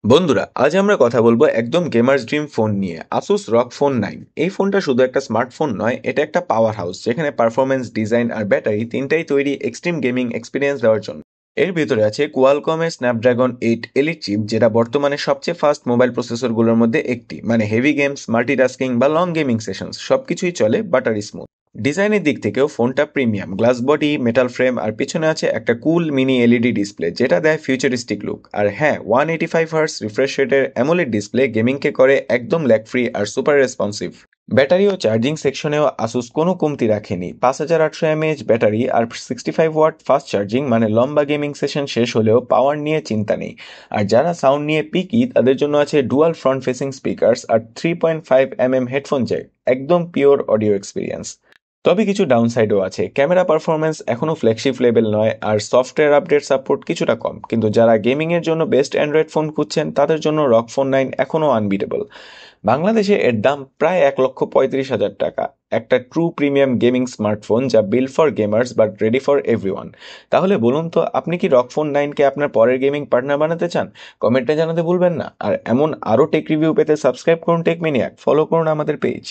বন্ধুরা, আজ আমরা কথা বলবো একদম গেমার্স ড্রিম ফোন নিয়ে, আসুস রগ ফোন 9। এই ফোনটা শুধু একটা স্মার্টফোন নয়, এটা একটা পাওয়ার হাউস যেখানে পারফরমেন্স, ডিজাইন আর ব্যাটারি তিনটাই তৈরি এক্সট্রিম গেমিং এক্সপিরিয়েন্স দেওয়ার জন্য। এর ভিতরে আছে কোয়ালকমের স্ন্যাপড্রাগন 8 এলিট চিপ, যেটা বর্তমানে সবচেয়ে ফাস্ট মোবাইল প্রসেসরগুলোর মধ্যে একটি। মানে হেভি গেমস, মাল্টিটাস্কিং বা লং গেমিং সেশনস সবকিছুই চলে বাটারি স্মুথ। ডিজাইনের দিক থেকেও ফোনটা premium, glass body, metal frame আর পিছনে আছে একটা কুল মিনি এলইডি ডিসপ্লে যেটা দেয় ফিউচারিস্টিক লুক। আর হ্যাঁ, 185 হার্টস রিফ্রেশ রেটের অ্যামোলেড ডিসপ্লে গেমিংকে করে একদম ল্যাগ ফ্রি আর সুপার রেসপন্সিভ। ব্যাটারি ও চার্জিং সেকশনেও আসুস কোনো কমতি রাখেনি। 5800 mAh ব্যাটারি আর 65 ওয়াট ফাস্ট চার্জিং, মানে লম্বা গেমিং সেশন শেষ হলেও পাওয়ার নিয়ে চিন্তা নেই। আর যারা সাউন্ড নিয়ে পিকি তাদের জন্য আছে ডুয়াল ফ্রন্ট ফেসিং স্পিকার্স আর 3.5 mm হেডফোন জ্যাক। একদম পিওর অডিও এক্সপিরিয়েন্স। তবে কিছু ডাউনসাইডও আছে। ক্যামেরা পারফরমেন্স এখনও ফ্ল্যাগশিপ লেভেল নয়, আর সফটওয়্যার আপডেট সাপোর্ট কিছুটা কম। কিন্তু যারা গেমিংয়ের জন্য বেস্ট অ্যান্ড্রয়েড ফোন খুঁজছেন তাদের জন্য রক ফোন 9 এখনও আনবিটেবল। বাংলাদেশে এর দাম প্রায় 1,35,000 টাকা। একটা ট্রু প্রিমিয়াম গেমিং স্মার্টফোন যা build for gamers but ready for everyone. তাহলে বলুন তো, আপনি কি রক ফোন 9কে আপনার পরের গেমিং পার্টনার বানাতে চান? কমেন্টে জানাতে ভুলবেন না। আর এমন আরও টেক রিভিউ পেতে সাবস্ক্রাইব করুন টেক ম্যানিয়াক, ফলো করুন আমাদের পেজ।